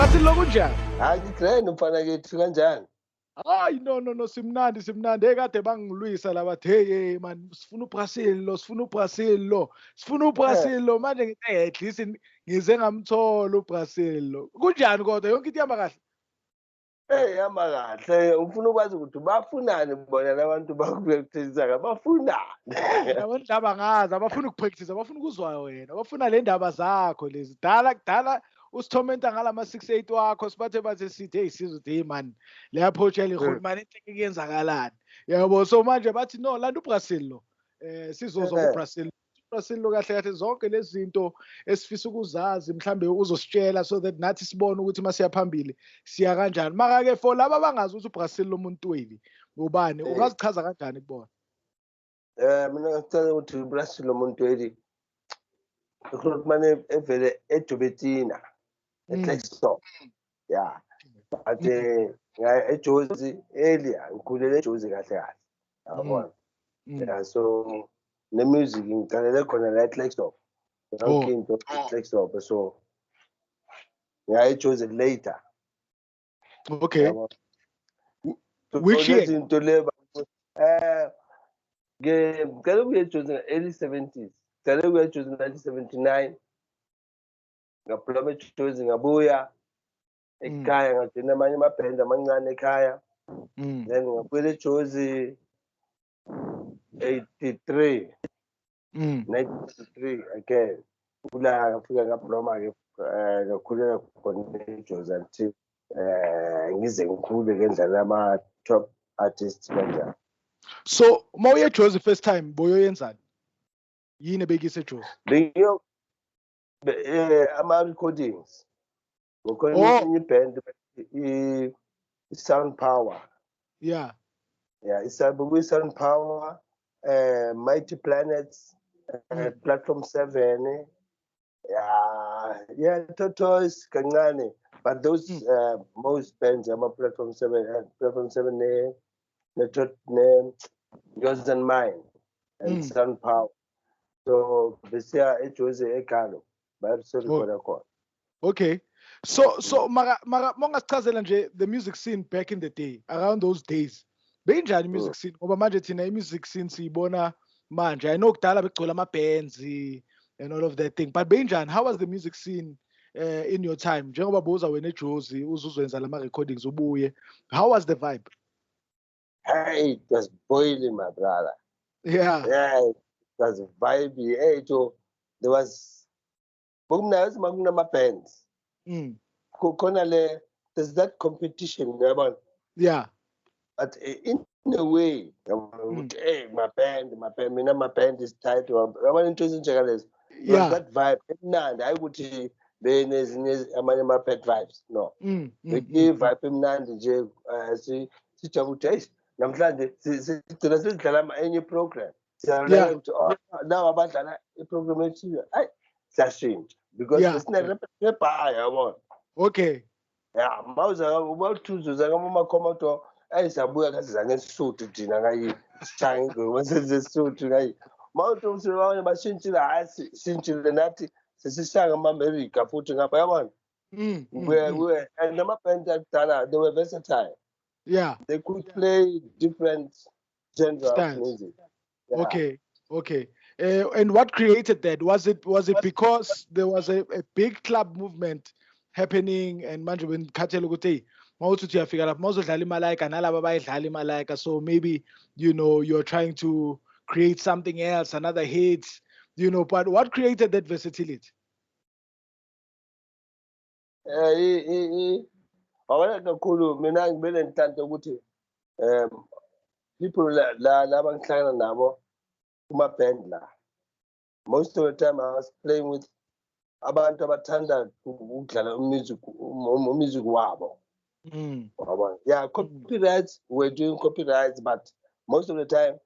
Brazil lokunjani? Hayi grand mfana kethu kanjani? Hayi no simnandi ekade bangilwisa labathi hey man sifuna uBrazil lo manje ngithi at least ngize ngamthola uBrazil lo. Kunjani kodwa yonke into ihamba kahle? Ihamba kahle ufuna ukwazi ukuthi bafunani bona labantu bakupractice bafunani. Yabona indaba ngazi abafuna ukupractice abafuna ukuzwa wena abafuna le ndaba zakho lezi kudala usithomenta ngalama 68 wakho sibathe bathi sithi hey sizwe ukuthi hey man le approach yale man into kuyenzakalani yabo so manje bathi no landa uBrazil lo sizozwa uBrazil lo kahle zonke lezi zinto esifisa ukuzazi mhlambe uzositshela so that nathi sibone ukuthi masiya phambili siya kanjani maka ke for laba abangazi ukuthi uBrazil lo Montwedi ubani ungazichaza kanjani kubona? Mina ngicela ukuthi uBrazil lo Montwedi ukhuluma evele eJobetina eTextop yeah but eJozi earlier ngikhulele eJozi kahle yabona yeah so ne music ngicalele khona la eTextop yonke into eTextop so eJozi later okay which year into leba ngicela ukuya eJozi early 70s ngicela ukuya eJozi 1979 ngaphuma eJozi ngabuya ekhaya ngagcina amanye amabhand amancane ekhaya then ngabuya eJozi 1983 again kula ngafika ngaphuma ke ngakhulela khona eJozi until ngize ngikhule ngendlela ama top artists kanjani. So mawuye eJozi first time boyoyenzani yini ebekise eJozi? Bengiyo ama recordings ngokhona iband i-Sound Power yeah Sound Power Mighty Planets Platform 7 Tortoise kancane but those most bands ama Platform 7 ne Yours and Mine and Sound Power so besiya eJozi eGalo bayarecorda khona. Okay so mara mongasichazela nje the music scene back in the day around those days benjani music scene ngoba manje thina i-music scene siyibona manje I know kudala begcola ama bands and all of that thing but benjani how was the music scene in your time njengoba boza wena eJozi uzuzwenza lama recordings ubuye how was the vibe? Hey, it was boiling my brother. Yeah it was vibey so there was makunama bands khona there's that competition yabona yeah but in a way hey my band mina my band is tight yabona into ezinjeka lezo was that vibe emnandi hayi ukuthi benezinye amanye ama bad vibes no vibe emnandi nje sijabula ukuthi hey namhlanje sigcina sidlala enye program siyaleka ukuthi now abadlala iprogram ethile hayi siyashintsha because besine-repertoire yabona okay yeah mawuza ubawuthuzuza kama Commodore siyabuya kasiza ngesisuthu thina ngayi sishaya ingoma sesisuthu ngayi mawuthi usibone bashintshile hayi sishintshile nathi sesishaya ngama-America futhi ngapha yabona and nama-band akudala they were versatile they could play different genres of music okay and what created that? Was it because there was a big club movement happening and manje benikhathela ukuthi mawuthi uyafika lapha mawuzodlala iMalaika nalabo bayidlala iMalaika so maybe you're trying to create something else another hit but what created that versatility? Awona kakhulu mina ngibele ngithanda ukuthi people laba ngihlangana nabo kuma band la most of the time I was playing with abantu abathanda ukudlala music wabo copyrights we're doing copyrights but most of the time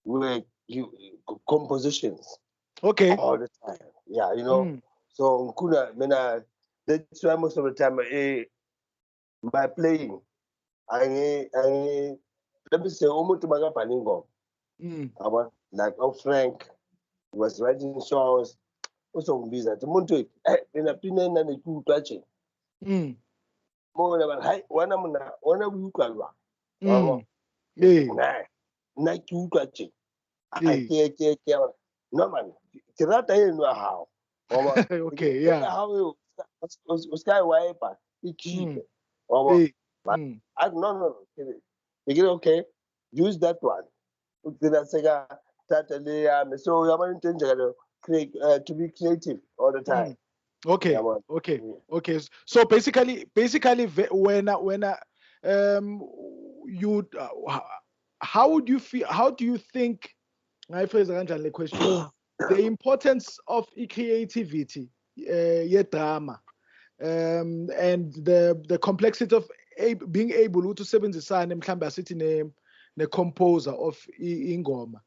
we were compositions all the time so ngikula mina that's why most of the time by playing let me say umuntu makabhale ingoma like Frank was writing songs uzongibiza athi umuntu mina pina nane kuqatshe Mona ba hai wana mona wana o utlwa jwang wa Mm. Yeah. nna ke utlwa tje Yeah. ke no man ke rata eno ya hao wa bona Okay, ya yeah. hao o ska wipe e keep wa bona Yeah. but no ke okay use that one ukira seka tata le yami so yabona into enjalo to be creative all the time. Okay, Yabona. okay. So basically, when you how would you feel? How do you think? I phrase the question. The importance of creativity, drama, and the complexity of being able to sebenzisana mhlawumbe asithi ne composer of ingoma.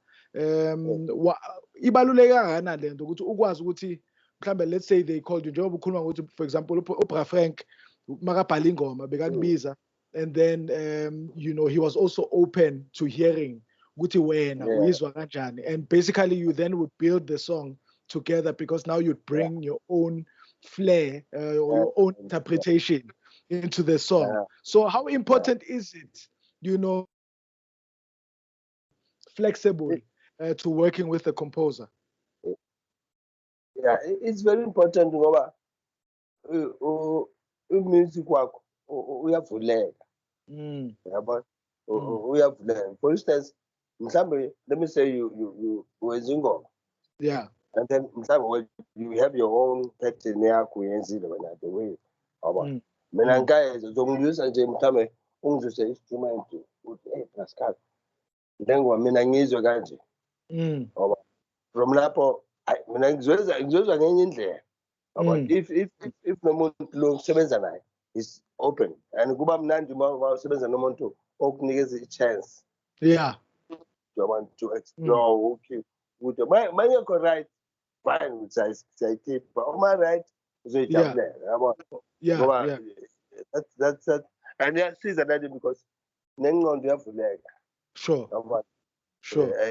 Ibaluleke kangakanani lento ukuthi ukwazi ukuthi mhlawumbe let's say they called you njengoba ukhuluma ukuthi for example uBra Frank makabhala ingoma bekakubiza and then he was also open to hearing ukuthi wena uyizwa kanjani and basically you then would build the song together because now you'd bring your own flair or your own interpretation into the song. So how important is it, flexible to working with the composer? Yeah, it's very important ngoba music wakho uyavuleka yabona uyavuleka. For instance mhlambe let me say you wenza ingoma and then mhlambe you have your own pattern yakho uyenzile wena the way yabona mina ngikayenza ngizongizwisa nje mhlambe ungizwise instrument uthi hey Pascal njengoba mina ngizwe kanje ngoba from lapho mina ngizweza ngenye indlela ngoba if nomuntu lo usebenza naye is open and kuba mnandi uma usebenza nomuntu okunikeza i-chance to explore okay ukuthi mangekho right fine siyayikhipha uma right uzoyijabulela yabona ngoba that's and iyasiza nani because nengqondo iyavuleka yabona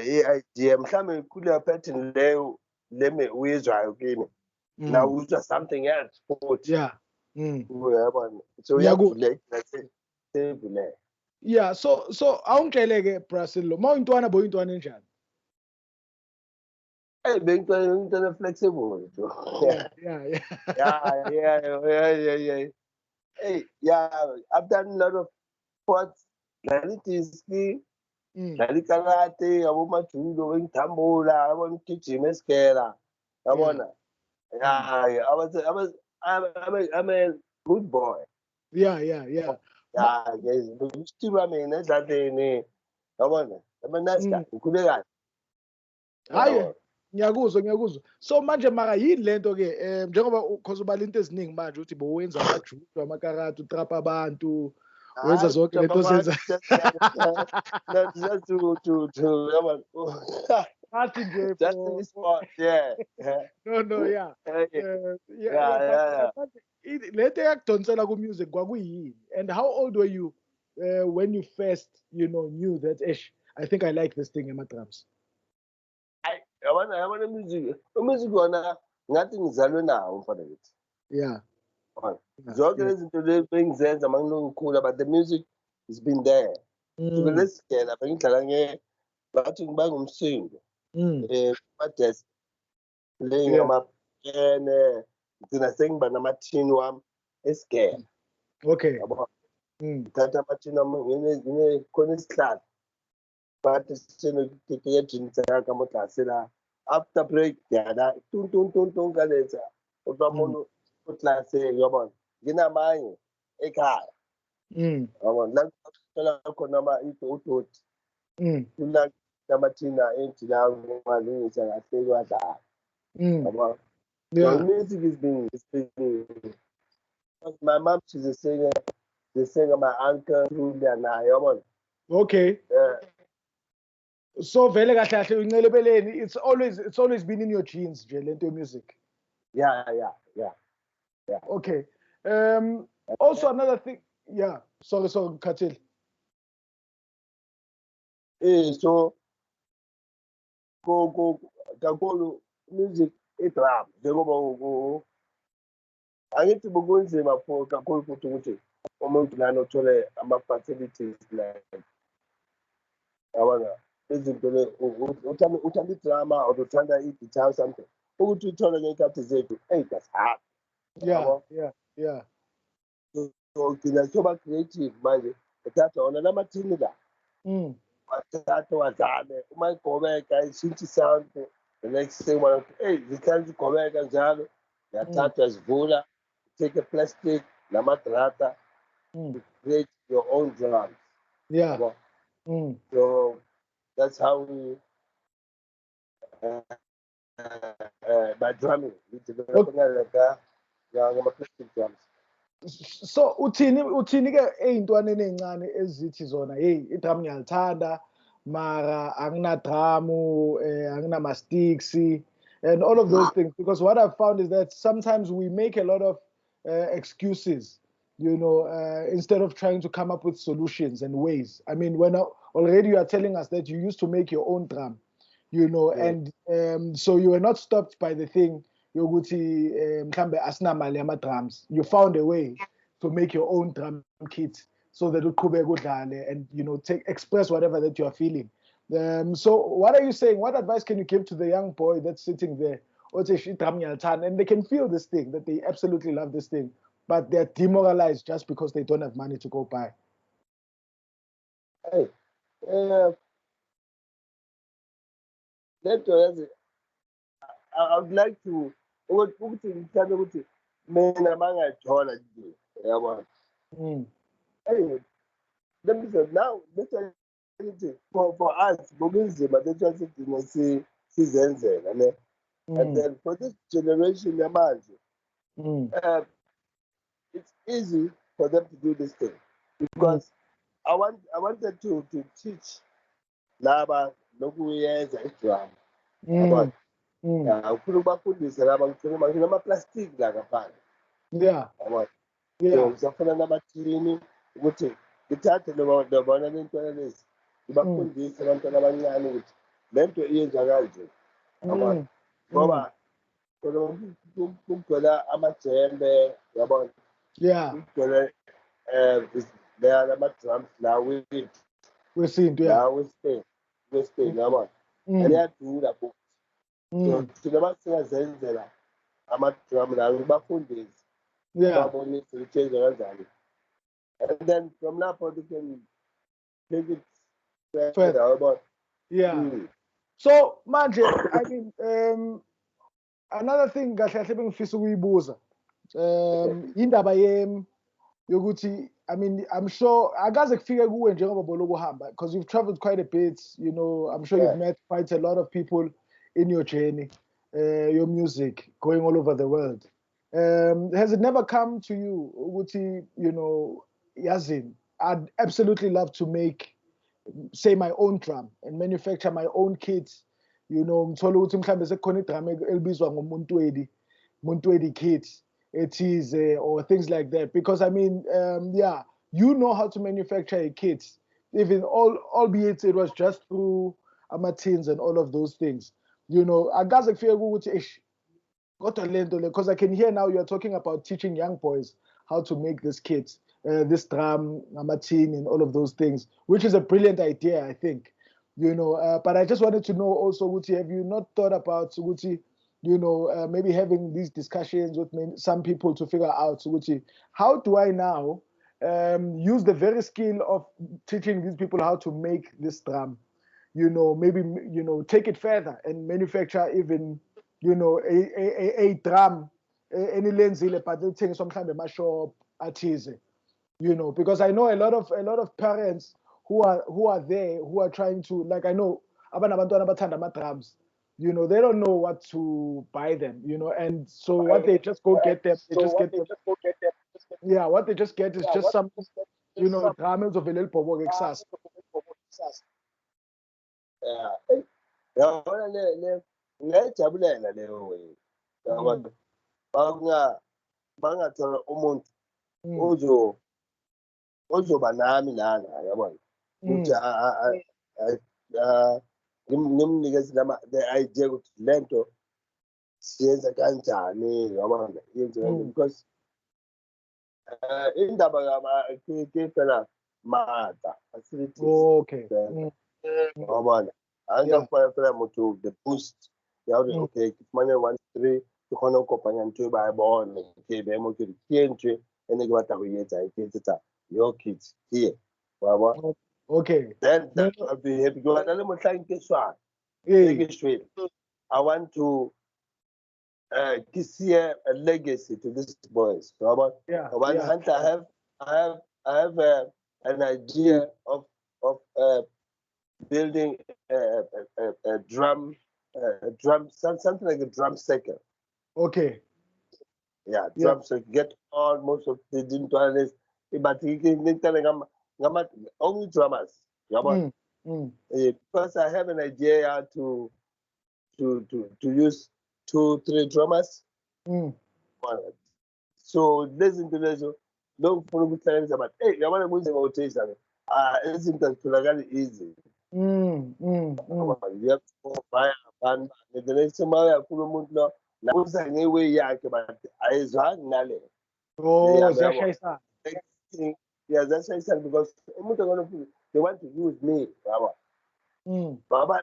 i-idea mhlawumbe kuleyo pattern leyo leme uyizwayo kimi now uzwa something else futhi uyabona so iyavuleka sevuleka so awungitsheleke Brazil lo mawuyintwana boyintwana enjani? Hey, bengintwana flexible yeah. Hey, I've done a lot of sports ski karate abomajudo bengithambula yabona ukugijima esigela yabona I'm a good boy. Yeah. Still mina edladleni yabona I'm a nice guy ngikhule kahle. Hayi ngiyakuzwa so manje mara yini lento ke njengoba because ubala into eziningi manje uthi bowenza amajudo amakarate utrapa abantu wenza zonke lento zenza just to yabona athi nje just in this spot yeah no yeah lento yakudonsela ku music kwakuyini and how old were you when you first knew that I think I like this thing drums? yabona music wona ngathi ngizalwe nawo mfowethu zonke lezi zinto lezi bengizenza mangikhula but the music has been there lesigela bengidlala bathi ngibanga umsindo madesk playing amapiyane ngigcina sengiba namathini wami esigela yabo ngithatha amathini wami khona isihlalo but senokuyedini sakhe amaglasi la after break yana tun kaletha umuntu uklase yabona nginamanye ekhaya yabona la khona udoti kula namathina enjila imali ngizakahle kwadla yabona so music is being my mom she's a singer my uncle Julia na yabona so vele kahle kahle uncelebeleni it's always been in your genes nje lento music. Yeah. Okay. Also another thing, sorry Khathile. So go kakhulu music drum njengoba angithi bokunzima for kakhulu futhi ukuthi umuntu lana uthole ama-facilities like yabona izinto uthanda idrama or uthanda i-guitar or something ukuthi uthole ngey'khathi zethu that's hard. Yeah. So ugcina soba-creative manje uthatha wona lamathini la wathatha wadlale uma igobeka ishintsha isound the next thing zithanda igobeka njalo yathatha yazivula take a plastic namadrata to create your own drums. So that's how we by drumming we develop plastic drums. So uthini ke ey'ntwaneni ey'ncane ezithi zona hey idrum ngiyalithanda mara anginadramu anginama-sticks and all of those things, because what I've found is that sometimes we make a lot of excuses, instead of trying to come up with solutions and ways. I mean, when already you are telling us that you used to make your own drum, and so you were not stopped by the thing yokuthi mhlambe asinamali yama-drums. You found a way to make your own drum kit so that uqhubeke udlale and express whatever that you are feeling. So what are you saying? What advice can you give to the young boy that's sitting there and they can feel this thing, that they absolutely love this thing, but they're demoralized just because they don't have money to go buy? Hey, I would like to ukuthi ngithanda ukuthi mina mangayithola nje yabona. Hey, let me say now for us bokunzima lethi sizenzela ne. And then for this generation yamanje it's easy for them to do this thing because I wanted to teach laba nokuyenza idrum yabona. Ufuna ukubafundisa laba ngithole ama-plastic la ngaphandle yabona. So ngizofuna namathini ukuthi ngithathe lobona lentwana lezi ngibafundise abantwana abancane ukuthi lento iyenza kanje yabona. Ngoba kugcwele amajembe yabona, kugcwele there ama-drums la wesintu la we-Spain yabona, and iyadura futhi. So thina masingazenzela ama-drum la ngibafundise babonise ukuthi yenza kanjani, and then from lapho they can take it further yabona. So manje I mean another thing kahle kahle bengifisa ukuyibuza indaba yokuthi, I mean, I'm sure akaze kufike kuwe njengoba boloku uhamba, because you've traveled quite a bit, I'm sure you've met quite a lot of people in your journey, your music going all over the world. Has it never come to you ukuthi, Yazin, I'd absolutely love to make, say, my own drum and manufacture my own kits, ngithola ukuthi mhlambe sekukhona idrum elibizwa Montwedi kits ethize or things like that, because I mean you know how to manufacture a kit, even albeit it was just through ama-tins and all of those things, akaze kufike ukuthi kodwa lento le, because I can hear now you're talking about teaching young boys how to make this kit, this drum, ama-tin and all of those things, which is a brilliant idea, I think, but I just wanted to know also, Uti, have you not thought about Uti, maybe having these discussions with some people to figure out, Uti, how do I now use the very skill of teaching these people how to make this drum, maybe take it further and manufacture even a drum, any lenzile, but they'll take some kind of mashop athize, because I know a lot of parents who are there, who are trying to, like, I know abantwana abathanda ama-drums, they don't know what to buy them, and so what they just go get them, what they just get is just some, drums of a little bobo kusasa. Yabona ngiyayijabulela leyo way yabona, bangathola umuntu ozoba nami lana yabona ukuthi ngimnikeze the idea ukuthi lento siyenza kanjani yabona, yenze kanjani, because indaba ke phela matla facilities Okay. yabona angakufana phela motho the boost ya hore okay ke fumane 1-3 ke kgone ho kopanya ntho e ba e bone ke be mo ke ke ntho ene ke batla ho etsa ke etsetsa your kids here wa bona Okay. then that I'll be happy go na le mohlang ke swang ke shwele I want to see a legacy to these boys. Robert. Yeah. I have an idea of building a drum, something like a drum circle. Okay. Yeah, drum circle. Get all most of the dintuanes, but only drummers. Robert. Because I have an idea to use 2-3 drummers. So listen to this. Don't follow me telling about hey, I want to move rotation. Isn't that easy? You have to go buy a band. The next time I put a month now, anyway, yeah, but I is hard nale. Oh, that's yeah, that's why I said because they want to use me. Baba,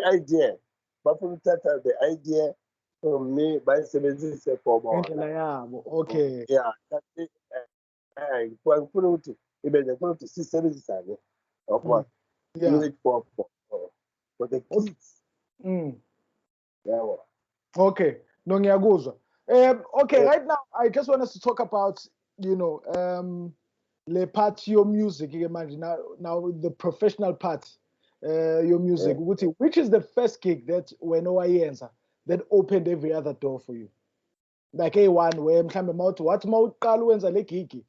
idea. But from the idea from me by 76 for more. Okay. Yeah, that's it. For to see services of what? Do it for the kids. Yeah. Okay. No, okay, right now I just want us to talk about, the part your music. You imagine now the professional part, your music. Which is the first gig that when answer that opened every other door for you? Like A1 where I'm what mouth wenza le gig.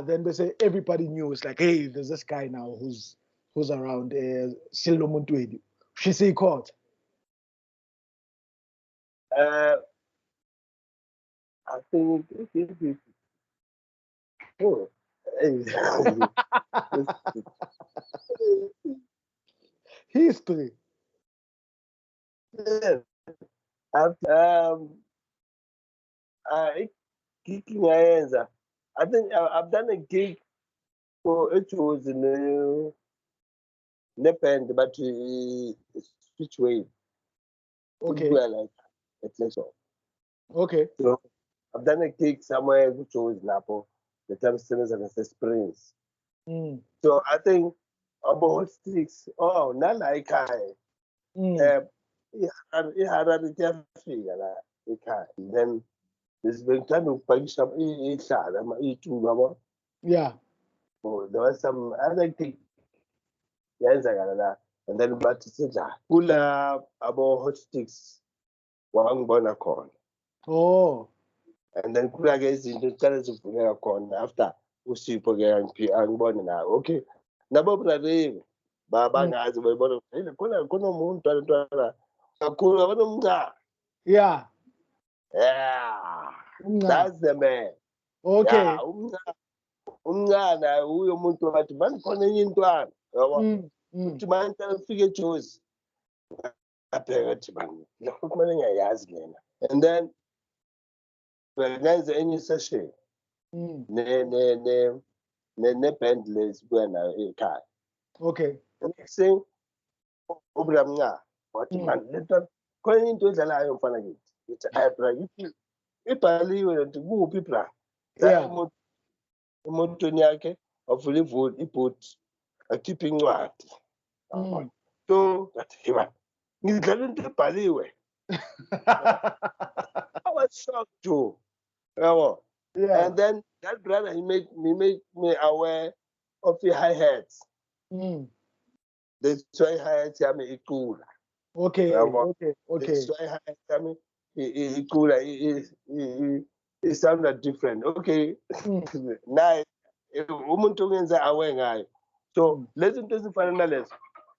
Then they say everybody knew. It's like, hey, there's this guy now who's around Sello Montwedi. She say called. I think History. I think I've done a gig for it was in Nepal, but switch wave. Okay. Like it's so. Okay. So I've done a gig somewhere which was Napo, the time Sinners and the Springs. So I think about sticks. Oh, not like I. It had a figure like then there's been kind of punch up each other, Yeah. Oh, there was some other thing. Yes, I got that. And then but pull up about hot sticks, one bonner corn. Oh. And then cool against the colors of the corn after we see again and born now. Okay. Nabo brave. Baba has a born. Yeah. Yeah. That's the man. Okay. Umngana huyo muntu wathi bandikhona enye intwana yabo uthi manje ufike Jozi abheka athi bani lokho kumele ngiyayazi lena and then bengenza enye session ne band lesibuya nayo ekhaya. Okay. Sing ubramnca wathi manje lento khona into edlalayo mfana kithi ngithi ayibra ngithi ibhaliwe nti kuphi bra emotweni yakhe wavula ibhodi akhipha incwadi so ngathi ba ngidlala into ebhaliwe. I was shocked too. And then that brother he made me aware of the hi-hats. The soy hi-hats yami icula. Okay. The soy hi-hats yami icula it sounded different. Okay. Nice. Umuntu ongenza aware ngayo. So lezi zinto ezifana nalezo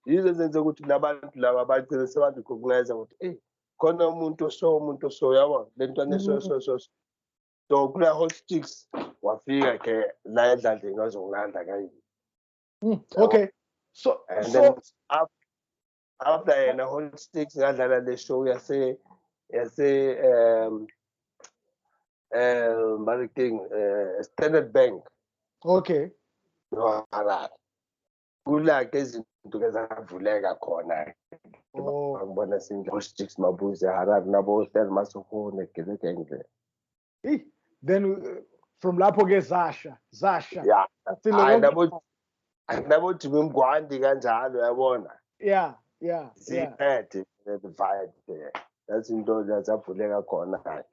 yizo ezenze ukuthi nabantu laba bagcine sebarecognize ukuthi khona umuntu so yabo lentwana so kula hot sticks wafika ke la edlandleni wazongilanda kayi. Okay. So then after yena hot sticks ngadlala le show yase marketing Standard Bank Okay. noHarare. Kula-ke izinto ke zavuleka khona Oh, ngibona Six Mabuza eHarare nabo Stan Masofone Gelegenge. then from lapho ke Zasha. Yeah. Still Hayi konke. nabo Jimmy Mgwandi kanjalo uyabona. Yeah. Ziphethe the vibe there. That's into zavuleka khona.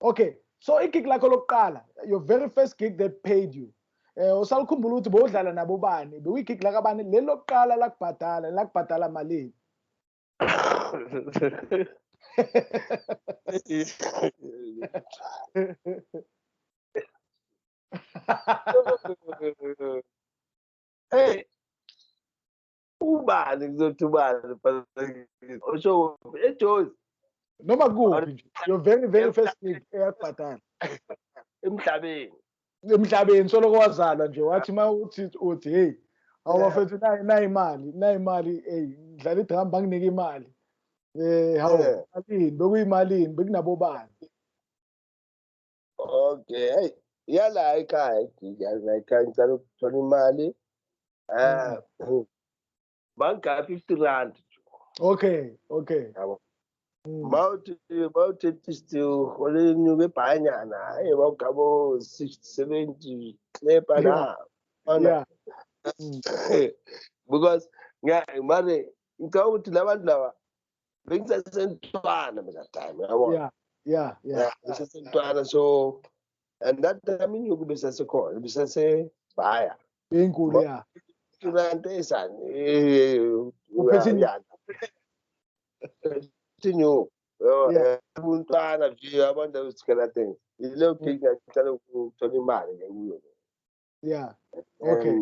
Okay. So igig lakho lokuqala, your very first gig that paid you. Usalikhumbula ukuthi bowudlala nabo bani? Bewuyigig lakabani leli lokuqala lakubhadala malini? Hey, ubani kuzothi ubani usho eJozi Noma kuphi nje. Your very first gig eyakubhadala. emhlabeni. Emhlabeni soloko wazalwa nje wathi uthi hey awafethu nayi imali hey ngidlala idrum banginike imali hawu malini bekuyimalini bekunabo bani. Okay, hey, yala ekhaya la ekhaya ngicela ukuthola imali bangika 50 rand. Okay. Yabo. Mawuthi still hole inyuke ebhanyana hey bawugabo 60 70 klepa na. Yeah. Because manje ngicabanga ukuthi labantu laba bengisasentwana mina time yabona. Yeah. Besasentwana so and that time inyuke besasekhona besasebhaya. Enkulu yeah. Rand esani Uphethe inyuke. Yeah. Umntwana nje abantu abasikela things. Yileyo gig ngicela ukuthola imali ke kuyo. Yeah. Okay.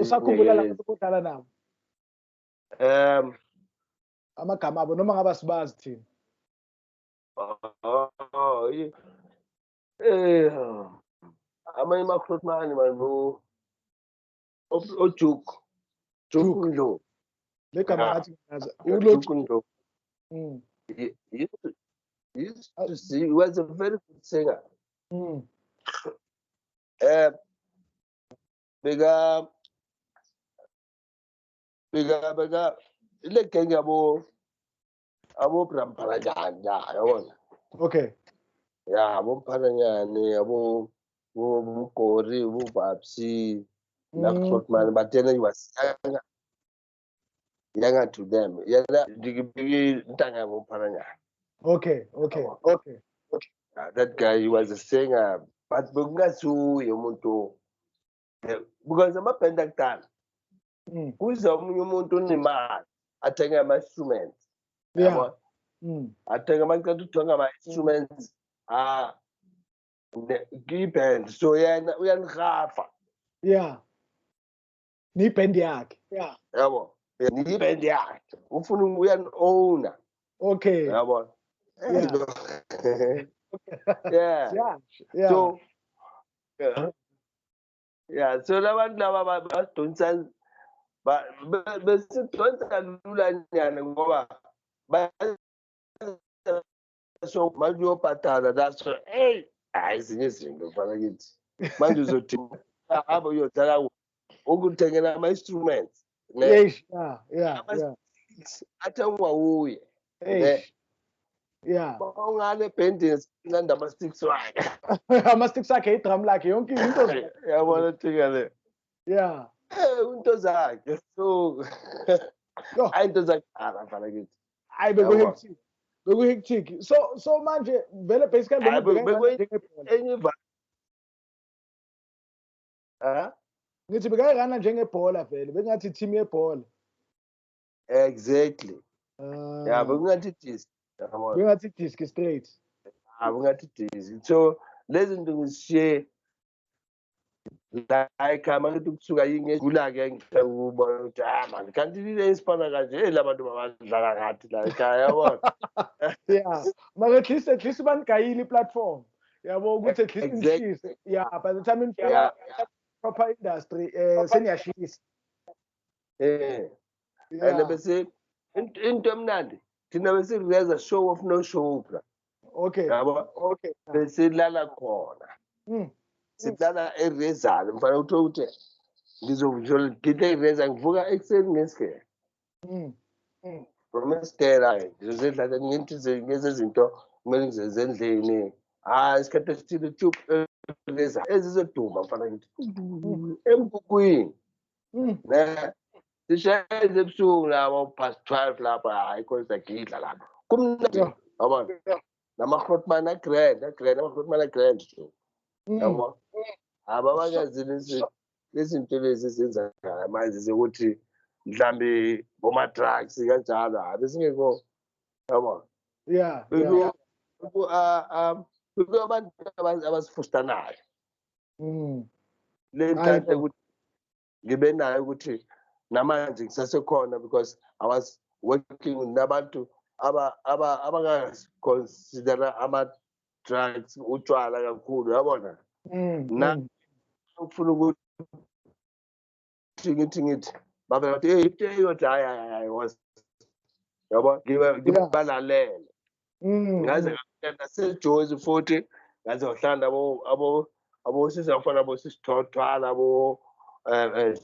Usakhumbula lapho ukudlala nabo? Amagama abo noma ngaba sibazi thina. Amanye amakhrothmani manje ojuke Ndlovu. Legama ngathi ngaza. Juke Ndlovu. He used to see, he was a very good singer. Bega ile gang abo Bramparanyana yabona. Okay. Yeah, abo Mpharanyane abo Bugori Babsi Nakrotman, but then he was younger to them. Yeah, ntanga abo Mpharanyana. Okay. That guy, he was a singer, but bengasuye umuntu because amabhand akudala kuza omunye umuntu onemali athenga ama-instruments. Yeah. Athenga amacala uthenga ama-instruments kwi-band so yena uyanihafa. Yeah. Ni-band yakhe. Yabo, ni-band yakhe ufuna uyani-owner. Okay. Yabona. Yeah. So so labantu laba basidonsa besidonsa lula nyana ngoba so manje uyobhadala naso hey hayi ezinye izinto fana kithi manje uzothi hamba uyodlala ukuthengela ama-instruments athengwa wuye ungane ebhendini silanda ama-sticks wakhe ama-sticks akhe idrum lakhe yonke into yabona thika le into zakhe so hayi into zakudala fana kithi hayi beku-hectic so manje vele basically ngithi bekayirana njengebhola vele bekungathi team yebhola. Exactly. Yeah, bekungathi disk. Bekungathi disk straight. Bekungathi disk. So lezi zinto ngisishiye like amakithi kusuka ngegula-ke ngikubona ukuthi mani kanti lile isipana kanje labantu babadlala ngathi la ekhaya yabona. Yeah, mara at least banigayile i-platform yabo ukuthi at least nishise. Yeah, by the time nifika proper industry seniyashisa. And bese into emnandi thina besireza show of no show bra. Okay. Yabo? Okay. Besilala khona. Sidlala erezali mfana utho ukuthi ngizogida ireza ngivuka ekuseni ngesikhe. From esikela ngizodlala ngezinto kumele ngizenze endlini. Isikhathi esithile tube ereza ezizoduma mfana ngithi embukwini. Ne sishayeze ebusuku labo past 12 lapha hayi konke ngidla lapha. Kumnandi yabona. Nama-Grootman ama-Grootman grand nje. Yabo? Ababakazi lezinto lezi zenzakala manje zokuthi mhlambe boma-drugs kanjalo abesingekho yabo. Bekho abantu abasifustanayo. Le nhlanhla ukuthi ngibe nayo ukuthi namanje ngisasekhona because I was working with nabantu abanga-considera ama-drugs utshwala kakhulu yabona. Na ufuna ukuthi ngithi babe bathi yothi hayi was yabo ngibalalele ngaze ngafika naseJozi futhi ngaze ngahlanda abosisi abafana abosisithothwala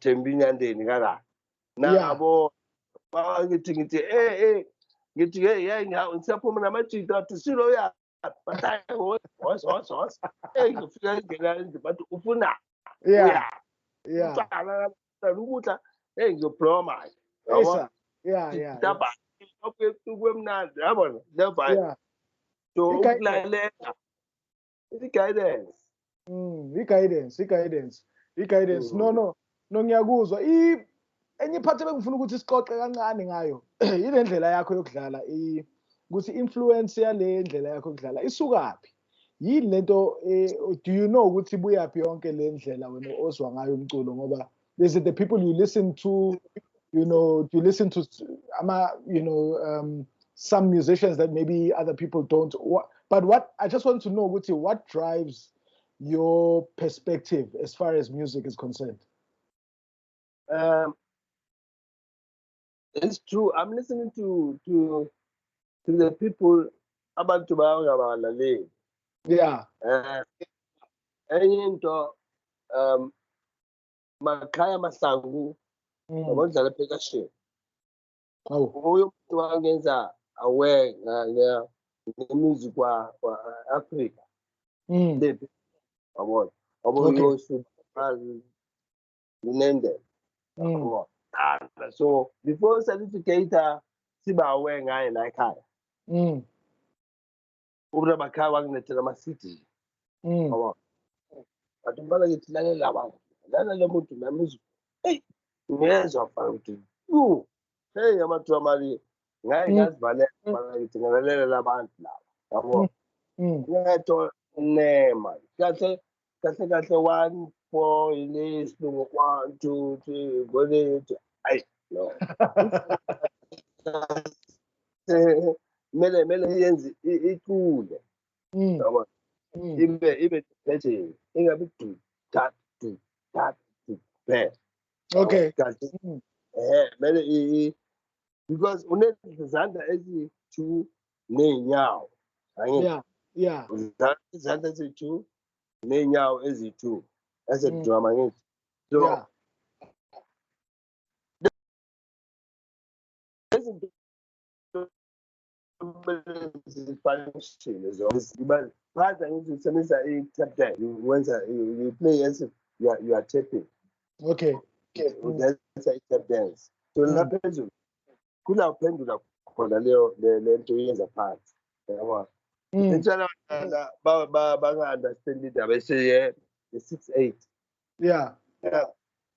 Thembinyandeni kala nabo ngithi ngithi hey ngisaphuma namajita athi silo ya bathayi hos ngifika ngena bathi ufuna utshwala ukudla ngizobloma yabo taba kwemnandi yabona nevibe so ukulalela i-guidance no ngiyakuzwa enye iphathi ebengifuna ukuthi sixoxe kancane ngayo ile ndlela yakho yokudlala ukuthi influence yale ndlela yakho yokudlala isukaphi yini lento do you know ukuthi ibuyaphi yonke le ndlela wena ozwa ngayo umculo ngoba is it the people you listen to, do you listen to some musicians that maybe other people don't, but what I just want to know what drives your perspective as far as music is concerned? It's true. I'm listening to the people abantu bangabalaleli. Yeah. Enye into Makhaya Masangu abadlala percussion. Uyo umuntu wangenza aware ngemusic wa Africa. Lepi abona. Abo yosu unende. So before certificate siba aware ngaye la ekhaya. Ubra bakhaya wanginethela ama-CD. Abona. Bathi mbala ngithi lalela abantu. Lalela umuntu namusic. Hey, ngiyezwa mfana ukuthi hey amathuba amali ngaye ngazivalela mfana ngithi ngalalela labantu laba. Yabo. Ngiyathola nema. Kahle 1 4 ilesilungu 1 2 3 bonete. Hayi no. Mele yenze icule. Yabo. Ibe legend. Ingabi that bad. Okay. Mele because unezandla ezi2 neenyawo. Yeah. Izandla ezi2 neenyawo ezi2 as a drummer ngithi. So izinto zifanele phansi ngithi usebenzisa i-tap dance wenza you play as if you are tapping. Okay. Udenza i-tap dance. So lapha phezulu kula uphendula khona le nto yenza phansi. Yabo. Intshela banga-understand indaba esiye 6-8. Yeah.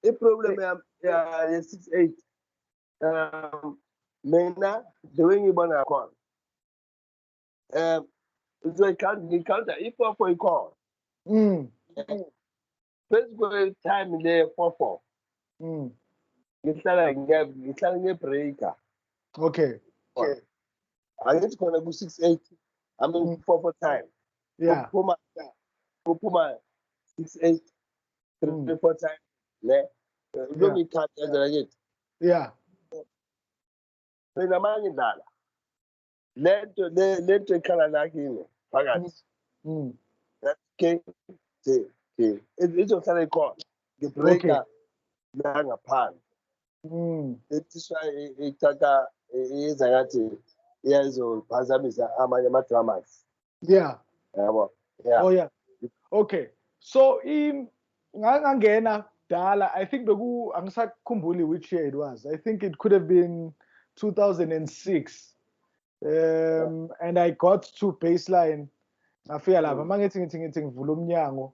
I-problem ya 6-8 mina the way ngibona khona ngikhawunta i-4 4 ikhona. Phezu kwe-time le 4 4 ngihlala nge-breaker. Okay. Angithi khona ku-6-8 I mean 4 4 time. Yeah. Uphuma 6-8 3 4 time ne lokhu ikhathi kanjena kithi. Yeah. Mina manje ngidlala lento ekhala la kimi phakathi. Mm. Okay, okay. Izohlala ikhona. Ngebreaker la ngaphandle. Lethiswa ithatha iyenza ngathi iyazophazamisa amanye ama-dramas. Yeah. Yabo. Yeah. Oh yeah. Okay. So ngangena dala, I think angisakhumbuli which year it was. I think it could have been 2006. And I got to baseline. Ngafika lapha mangithi ngivula umnyango.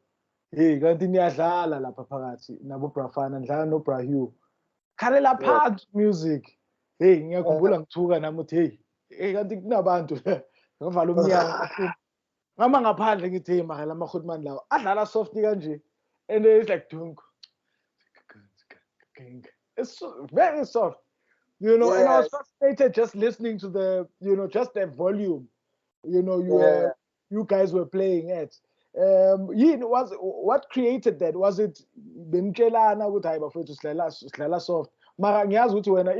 Hey, kanti niyadlala lapha phakathi nabo Brafana ndlala no Brahu. Khalela phansi music. Hey, ngiyakhumbula ngithuka nami uthi hey kanti kunabantu ngavala umnyango. Ngama ngaphandle ngithi hey mara la makhotman lawa adlala soft kanje and it's like dunk. It's so, very soft. You know, and I was fascinated just listening to the, just the volume, you guys were playing at. What created that? Was it Benkelana with Slala soft? Mara ngiyazi ukuthi wena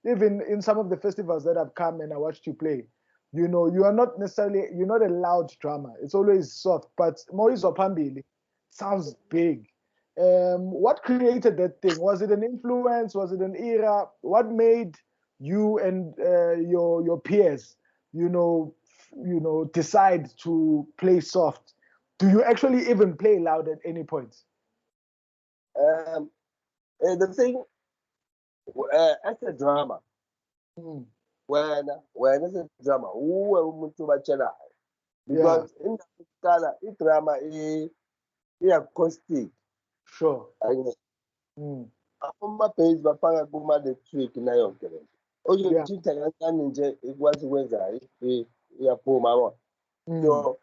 even in some of the festivals that I've come and I watched you play, you are not necessarily, you're not a loud drummer. It's always soft, but Moise Opambili sounds big. What created that thing? Was it an influence? Was it an era? What made you and your peers, decide to play soft? Do you actually even play loud at any point? The thing, as a drummer, when as a drummer, who umuntu batshela, because in the scala, drama is acoustic. Sure. Ama-bass bafaka kuma-electric nayo yonke le nto. Ozoyithinta kancane nje ikwazi ukwenza iyaphuma yabo. So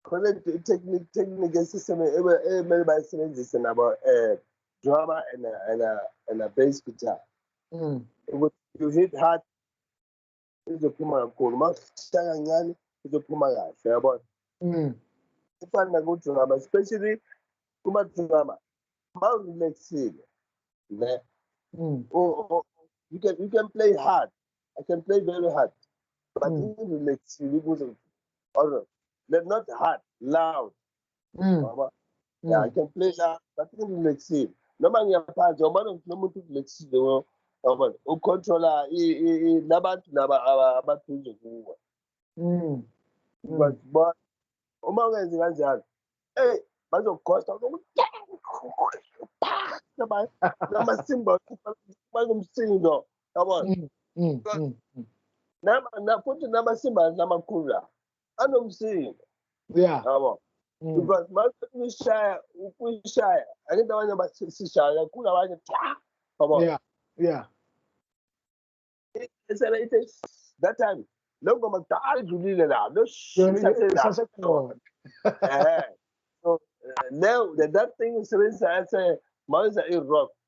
khona i-technique emele bayisebenzise nabo drummer and a bass guitar. Ukuthi you hit hard izophuma kakhulu, uma ushaya kancane izophuma kahle yabona. Ifana naku-drummer, especially kuma-drummer. Relaxing, ne? You can play hard. I can play very hard, but relaxing, not hard, loud. Yeah, I can play loud, but relaxing. No man ngiyaphandle, ubona nomuntu relaxing yabona. Ucontroller nabantu abaduze kuwe. But uma ungenzi kanjalo, hey, bazokhosta nama-cymbal banomsindo yabona. Futhi nama-cymbal namakhula anomsindo yabo. Because mase uyishaya angithi abanye basishaya kakhulu abanye yabo. It's that time lo ngoma kudala idlulile la lo isasekhona. So now that thing is say mawuza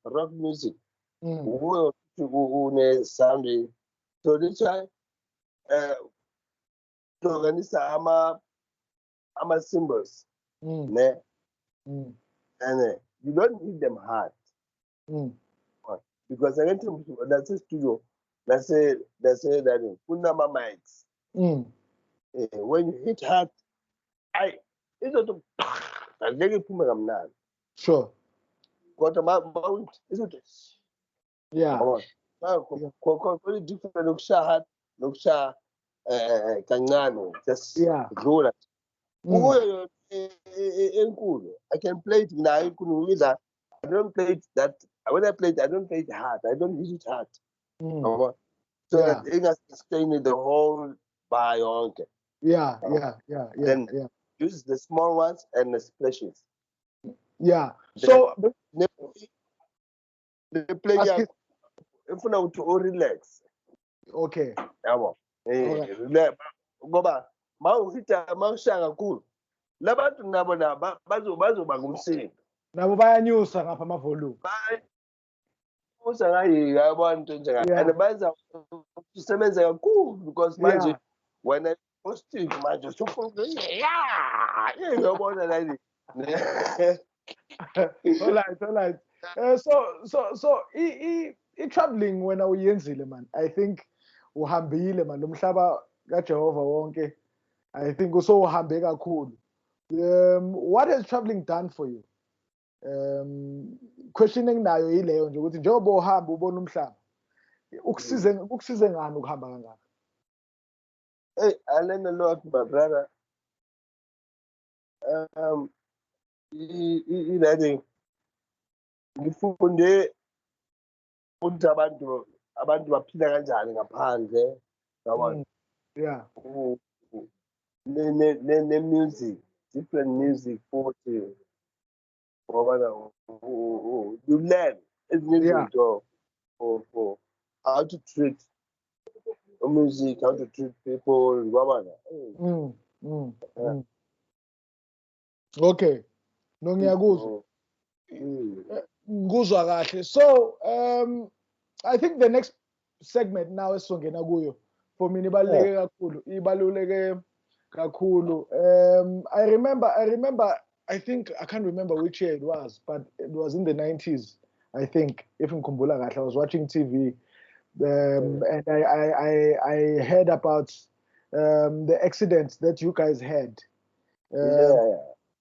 rock music une sound. So this why organisa ama cymbals ne and you don't need them hard because I went to that's a studio that's that kunama mics when you hit hard izothi angeke iphume kamnandi. Sure. Kodwa izothi khona different nokushaya hard nokushaya kancane just dlula kuyo enkulu. I can play it nayo enkulu with that. I don't play it that when I play it I don't play it hard. I don't hit it hard. So that it has to stay in the whole bar yonke. Then use the small ones and the splashes. So the player ufuna ukuthi relax. Okay. Yabo. Ngoba mawushaya kakhulu labantu nabo bazoba ngumsindo. Nabo bayanyusa ngapha ama-volume. Ngayi yabona into njengalo. And bayenza usebenza kakhulu because manje wena acoustic manje usufuna yabona la. All right. So i-traveling wena uyenzile man. I think uhambile man, lo mhlaba kaJehova wonke. I think usowuhambe kakhulu. What has traveling done for you? Question enginayo yileyo nje ukuthi njengoba uhamba ubona umhlaba, ukusize ngani ukuhamba kangaka? Hey, I learned a lot, my brother. Learning. Ngifunde ukuthi abantu baphila kanjani ngaphandle, yabona. Yeah. Ne-music, different music futhi ngoba you learn ezinye izinto for how to treat music, how to treat people, ngoba Okay. No ngiyakuzwa. Nguzwa kahle. So, I think the next segment now esizongena kuyo for mina ibaluleke kakhulu. I remember I think I can't remember which year it was, but it was in the 90s, I think, if ngikhumbula kahle. I was watching TV, and I heard about the accidents that you guys had.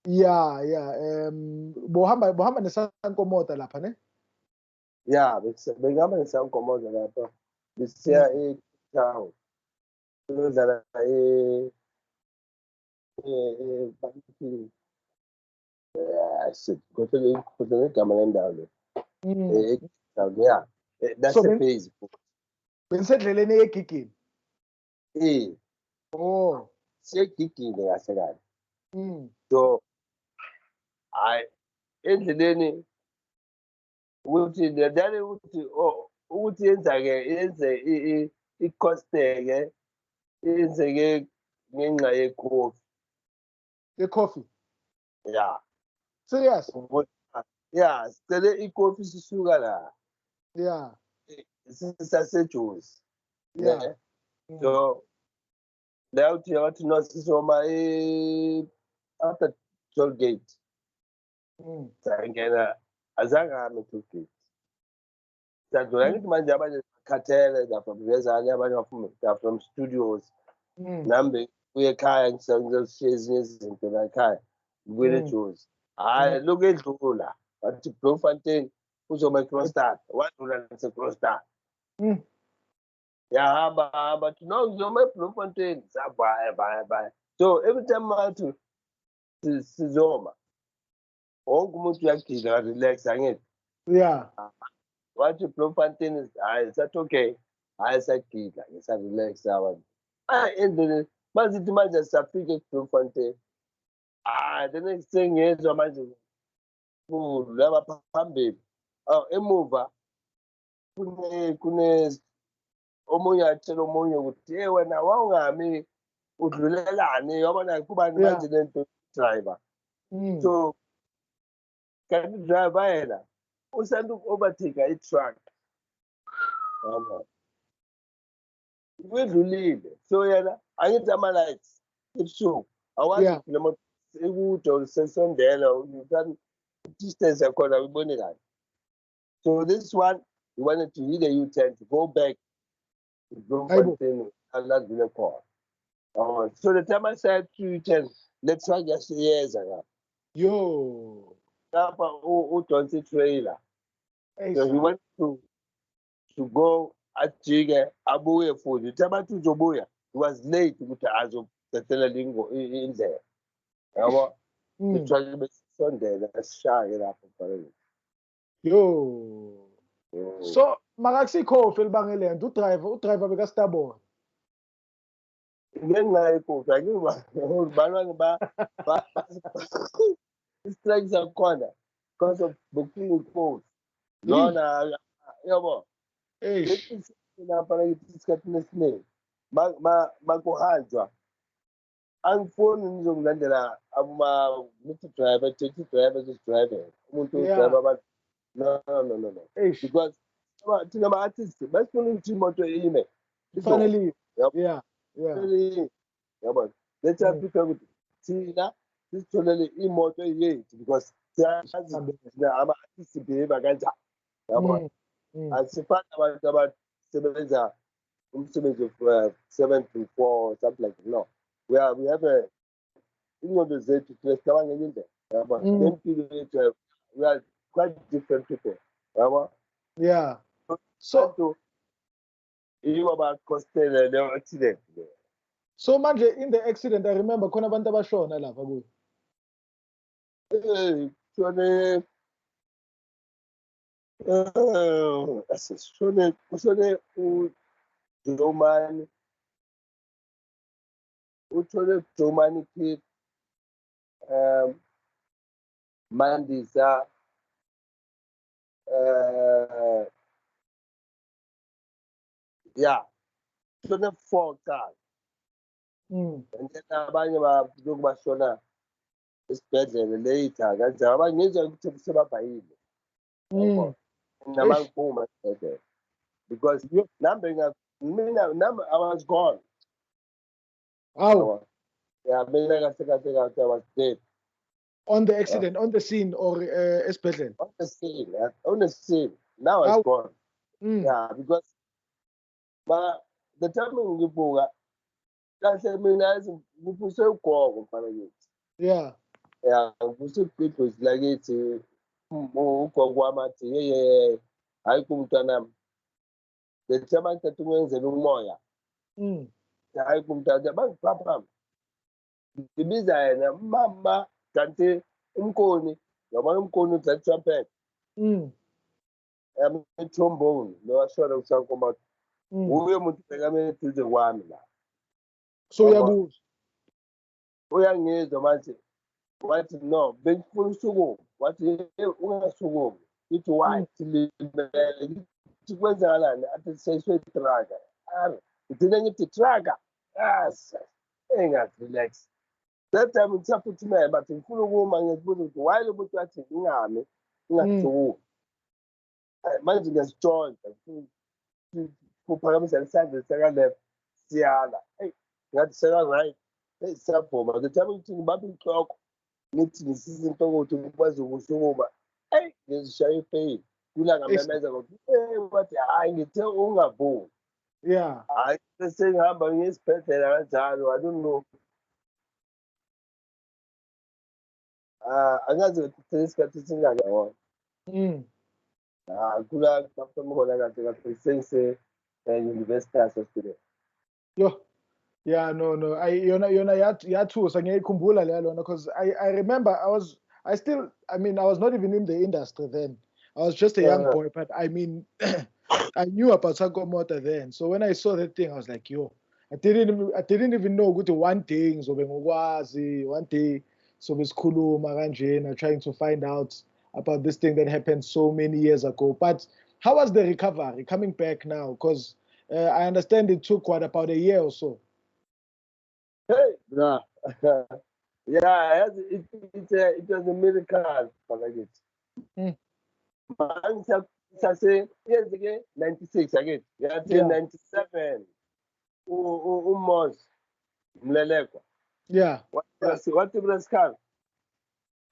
Yeah. Bohamba nesankomota lapha, ne? Yeah, bengihamba nesankomoza lapha. Besiya e-town. Siyodlala ngikhohlwe igama lendawo le. Yeah, that's So the base. Benisendleleni egigini. Oh. Siyegigile kahle kahle. So, endleleni ukuthi ndadala ukuthi yenze ikosteke yenzeke ngenxa yekofi. Coffee. Yeah. Serious? Yeah, sicele ikofi sisuka la. Yeah. Sisasejozi. Yeah. So la uthi wathi no sisoma after toll gate. Sangena azange ame toll gate. Sadlula ngithi manje abanye bakhathele zafavezane abanye from studios. Nambe kuye ekhaya ngizoshiya ezinye izinto la ekhaya. Ngibuyele eJozi. Hayi lokhu edlula. Wathi Bloemfontein uzoma eCrossstad. Wadlula naseCrossstad. Yahamba but no ngizoma eBloemfontein. Bye. So every time manje sizoma wonke umuntu uyagida relax angithi. Yeah. Wathi Bloemfontein hayi sathi okay. Hayi sagida ngisarelax abantu. Endleleni mazithi manje safika eBloemfontein. The next thing ngezwa manje laba phambili. Emuva kune omunye atshela omunye ukuthi wena wawungami udlulelane yabona kuba manje lento driver. So kanti driver yena usanda overtake i-truck. Wedlulile. So yena angithi ama-lights ebusuku awazi ukuthi le moto ekude usesondela you can distance yakhona uyibone kahle. So this one he wanted to hit a U-turn to go back to Bloemfontein and not do the call. So the time I said to U-turn, let's try just years ago. Yo. Donsi trailer. So he went to go at Jige Abuya food. The time to Jobuya, he was late with the Azo the Telelingo in there. The travel Sunday, that's shy enough for it. Yo. So makakusikho elibangele nto udriver bekastabona. Ngenxa yekofi akubantu strikes akhona because of booking calls. Lona yabo. Lapha ngithi isikhathini esiningi makuhanjwa angifuni ngizokulandela taxi driver just driving umuntu driver abantu no because thina ama-artist basifuna ukuthi imoto ime Finally. yabona let's Africa ukuthi thina sisitholele imoto yethu because siyazi ama-artist behave kanjani yabona asifani abantu abasebenza umsebenzi of 7 to 4 something like that. No, we have a ingqondo zethu sicabanga ngenye indlela yabo nempilo yethu we are quite different people yabo. Yeah. So Abantu yibo abacostele leyo accident le. so manje in the accident I remember khona abantu abashona lapha kuyo. Kushone uJomani, uthole Jomani Kid, Mandisa, yeah, kushone 4 cars. And then abanye baloku bashona esibhedlela later kanjalo abanye ngenza ukuthi sebabhayile. Namangiphuma esibhedlela because number I was gone. Oh. Yeah, I was dead. On the accident, on the scene or esibhedlela? On the scene, yeah. On the scene. Now I was gone. Yeah, because the time ngibuka kahle mina ngipuse ugogo mfana. Yeah. Yeah, ngipuse people lakithi ugogo wami athi yeye hayi kumntwanami. The time ngithatha ungenzela umoya. Hayi kumntwana bangipapha. Ngibiza yena mama kanti umkoni yabona umkoni udla trumpet. Trombone nowashona usankoma uye umuntu bekame eduze kwami la. So uyakuzwa Uyangizwa manje wathi no bengifuna usukuma wathi ungasukumi ithi why silimele ithi kwenzakalani athi seyiswe itraga ngidine ngithi traga engathi relax that time ngisaphuthumela bathi ngifuna ukuma ngizibuza ukuthi why lo muntu wathi ngingami ngingasukumi manje ngiyasitshontsha kuphakamisa isandla saka-left siyala ngathi seka-right siyavuma the time ngithi ngibambe inhloko ngithi ngisiza inhloko ukuthi ngikwazi ukusukuma ngizishaya ifeyili kulangamemeza wathi hhayi ngithe ungavumi. Yeah. Hhayi sengihamba ngisibhedlela kanjalo I don't know. Angazi ukuthi isikhathi esingaki yabona. Kula khona kahle kahle sengise-university student. Yo. Yeah, no. Yona yathusa ngiyayikhumbula leyo lona because I remember I was not even in the industry then. I was just a young boy, but I mean I knew about Sankomota then. So when I saw that thing I was like, yo, I didn't even know ukuthi one day ngizobe ngokwazi, one day sobe sikhuluma kanjena trying to find out about this thing that happened so many years ago. But how was the recovery coming back now? Because I understand it took about a year or so. Hey, yeah, yeah, it was a miracle for it. I say years again, 96 again. Yeah, 97. Umos Mleleko. Yeah. What the Brascal?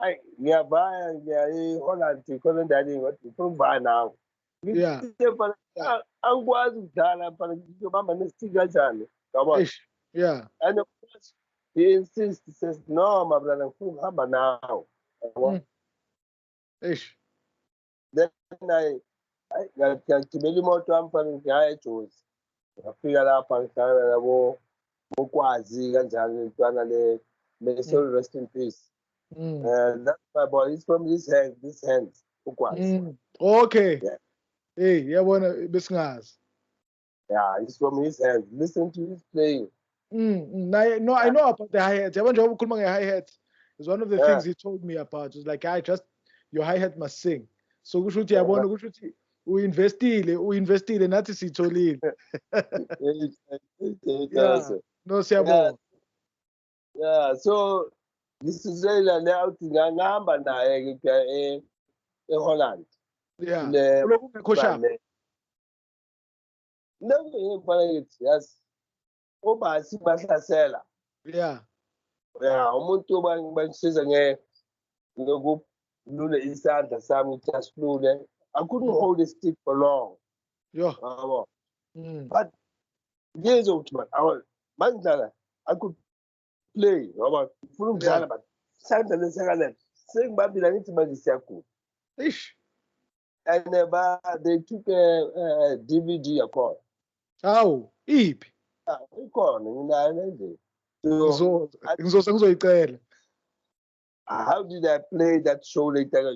I nearby, yeah, Holland, Colin Daddy, what you buy now. Yeah. I was done for the mama and the come on. Yeah. And of course, he insists, he says, no, my brother, who have now? Then I kimeli moto amfana ngiyayejose ngafika lapha ngihlangana nabo ukwazi kanjani intwana le may soul rest in peace. And that's my boy, he's from this hand ukwazi. Okay. Yeah. Hey, yabona besingazi. Yeah, he's from his hand. Listen to his playing. I know about the hi-hat. Yabona njengoba ukhuluma nge-hi-hat is one of the things he told me about. It's like your hi-hat must sing. So kusho ukuthi yabona kusho ukuthi uinvestile nathi sitholile. Yeah. No siyabona. Yeah, so ngisizela le out ngihamba naye ke eHolland. Yeah. Lokhu ngekho sharp. No, yes. Obasi bahlasela. Yeah. Yeah, umuntu bangisiza ngokulule isandla sami ngihlasilule. I couldn't hold the stick for long. Yeah. But Years old man. Man, I could play. Full Yeah. but Santa the second. Saying Babylon into my circle. Ish. And they took a DVD apart. Awu, iphi? Ikhona nginayo so Ngizoyicela. how did I play that show later?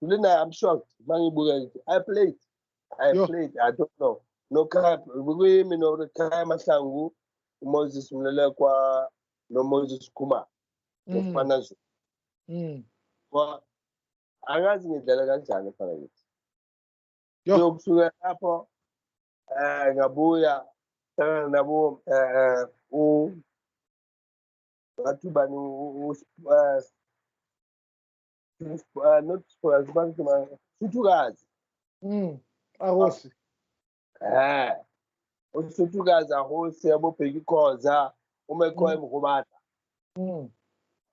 Then I'm shocked. I played. Yo. I don't know. No cap. We know the time Masangu, Moses Mulekwa, no Moses Kuma. No financial. Well, angazi ngidlala kanjani fana ngithi. Yo. So kusuka lapho ngabuya nabo bathu bani not Suthukazi. Arosi. Usuthukazi ahosi abobheka ikhoza uma ekhoya emrubata.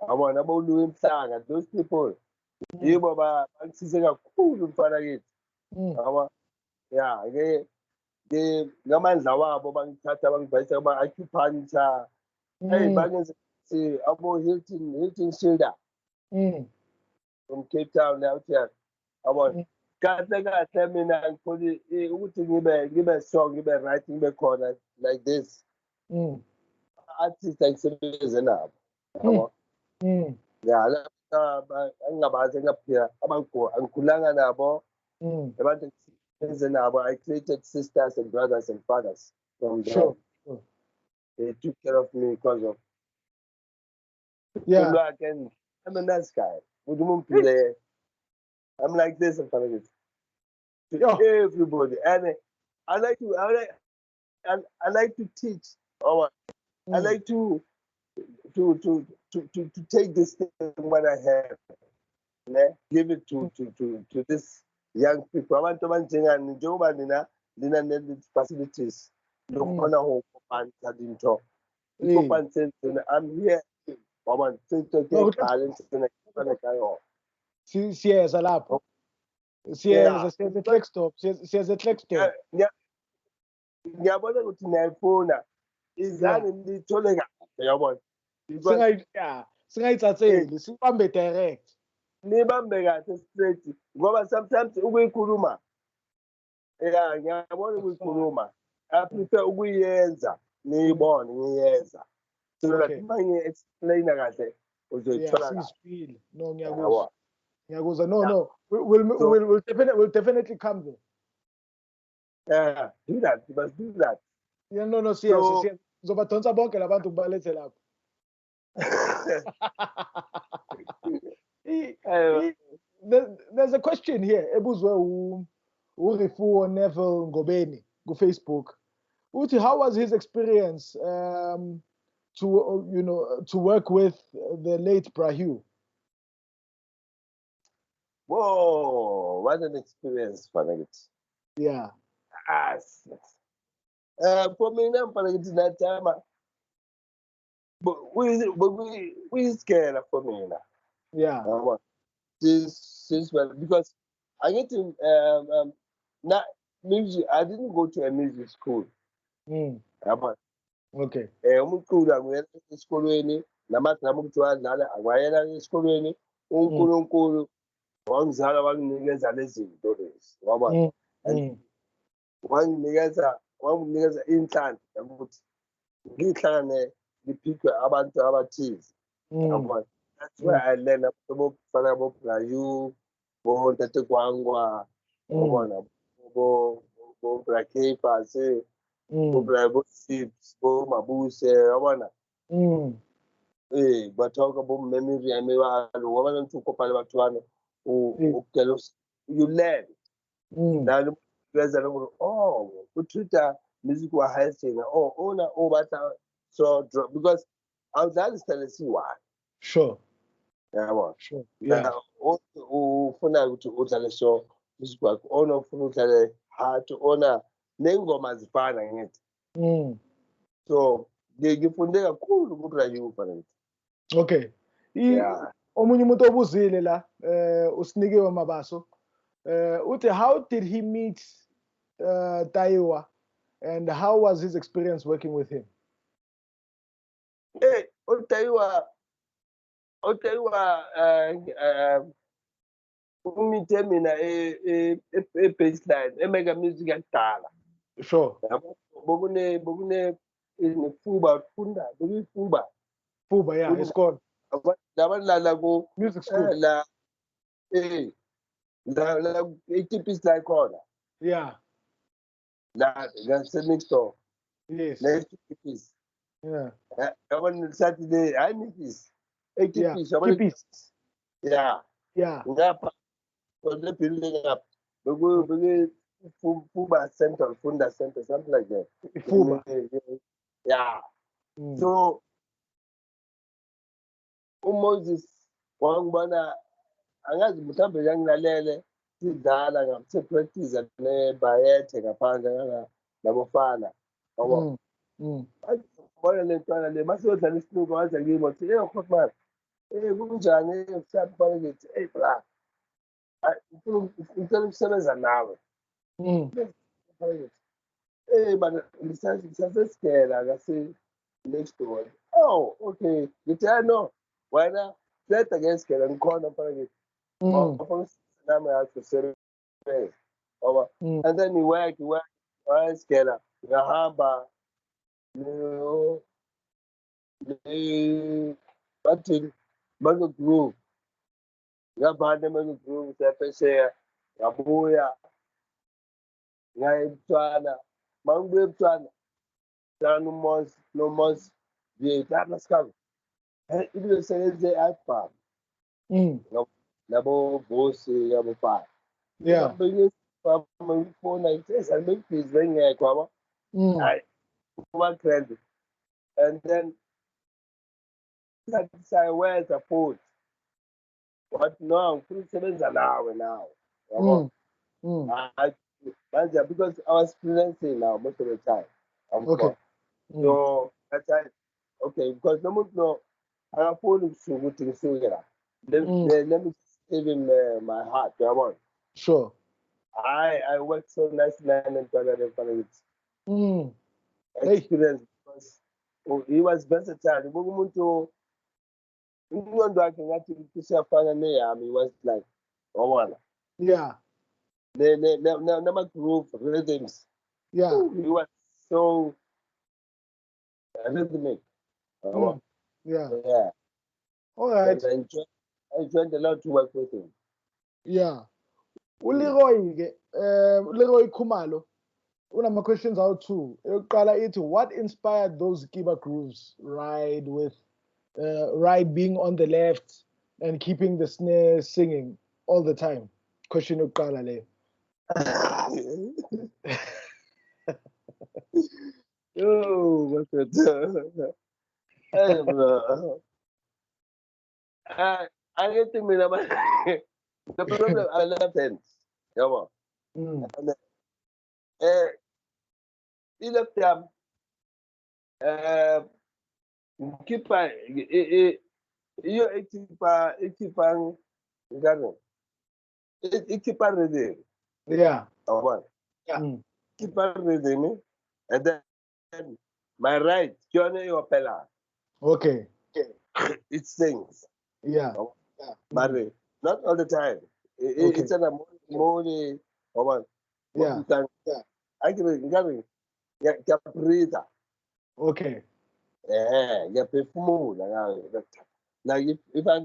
Yabona aboluka emhlanga, those people yibo bangisize kakhulu mfana kithi. Yabo ya ngamandla wabo bangithatha bangibhayisa ba-acupuncture. Hey, bangenza abo Hilton Schilder from Cape Town out here. Yabona kahle mina ngifuna ukuthi ngibe strong, ngibe right, ngibe khona like this. Artist angisebenze nabo. Yabo ya angingabazi ngaphila angikhulanga nabo abantu engisebenze nabo. I created sisters and brothers and fathers from them. Sure. They took care of me because of and I'm a nice guy. I'm like this in front of it. To everybody. And I like to teach. I like to take this thing what I have, give it to this young people. I want to mention and Joba Nina facilities. I'm here. Siyeza lapho. Siyeza Flextop. Siyeza Flextop. Ngiyabona ukuthi niyayifuna. Izani nithole kahle yabona. Singayithatheli, sibambe direct. Nibambe kahle straight ngoba sometimes ukuyikhuluma. Ngiyabona ukuyikhuluma. I prefer ukuyenza niyibone ngiyenza. So that manje explain kahle uzoyithola kahle. No, ngiyakuzwa. No. We'll definitely come there. Yeah, do that. You must do that. Yeah, no, siyeza. Ngizobathonsa bonke labantu ngibalethe lapho. There's a question here ebuzwe uRifuo Neville Ngobeni ku Facebook. Uthi, how was his experience to work with the late Brahu? Whoa, what an experience, Fanagit. Yeah. For me, I'm Fanagit that time. But we scared for me now. Yeah. This well, because I get to not music. I didn't go to a music school. Okay. Umkhulu angiyena esikolweni namadrama ukuthiwa angwayena esikolweni uNkulunkulu wangizala wanginikeza lezi zinto lezi ngoba wanginikeza inhlanhla ukuthi ngihlangane ngiphikwe abantu abathize. That's where I learned about Brahu, Tate Kwangwa, bo Brakepa, bo Sips, bo Mabuse, yabona. Bathoka bo memory yami walo wabona ukuthi ukophala bathwana you learn. Now guys are Twitter music was high singer. But so because I was understanding why. Sure. Yeah, sure. Yeah. Ufuna ukuthi udlale so music wakho ufuna udlale hard ona nengoma zifana ngithi. So ngifunde kakhulu kuBrahu mfana. Okay. Omunye umuntu obuzile la usinikiwe Mabaso. Uthi, how did he meet Taiwa And how was his experience working with him? Otaiwa umite mina baseline emega music yakudala. Sure. Bokune nefuba funda bekuyifuba. Fuba, yeah, it's called. Labalala ku Music school. la baseline khona. Yeah. La next door. Yes. Next piece. Yeah. Yabona Saturday I need this. Yeah. Piece. Yeah. Yeah. Ngapha the building up. Begu Fuba Center, Funda Center, something like that. Fuba. Yeah. So uMoses wangibona angazi mhlambe yangilalele sidlala ngapha practice nebayethe ngaphandle nabofana. Yabo. Bona le ntwana le masiyodlala isinuka waze kimi wathi khosman kunjani mhlawumbe ngithi bra ngicela ukusebenza nawe bana ngisasesigela ngase next door. Oh, okay. Ngithi no wena hleda ngesigela ngikhona mfana ngithi nami yakusebenza ngoba and then work wayesigela ngahamba bathi bazogroove ngaphandle bazogroove sephesheya ngabuya ngaya ebuthwana mangibuya ebuthwana hlala noMos ngiyithatha sikhathi ibile seyenze i-album nabo bosi yabo fa Yeah. ngifona ngibhizi bengekho yabo hayi kuba trend and then sayiwenza futhi but no ngifuna ukusebenza nawe nawe yabo manje because I was freelancing now most of the time. Okay. So that's right. Okay, because no one know I phone ukuthi ngisuke la. Let me give him my heart, come on. Sure. I worked so nicely and it experience because he was versatile. Umuntu ingqondo yakhe ngathi kusiyafana neyami. He was like, yeah. Nama groove rhythms. Yeah. He was so rhythmic. Yeah. Yeah. All right. I enjoyed a lot to work with him. Yeah. Leroy Khumalo, one of my questions out too. What inspired those Kiba grooves? Ride being on the left and keeping the snare singing all the time. Question uqala le. Oh, what's it? Hey, bro. I get to me the problem. I love hands. Come on. He left them. Keep you keep reading. Yeah. Yeah. Keep reading. And then my right, Johnny Opella. Okay. It sings. Yeah. But not all the time. It's an morning. Yeah. I can breathe. Okay. Yeah, perfume. Like if I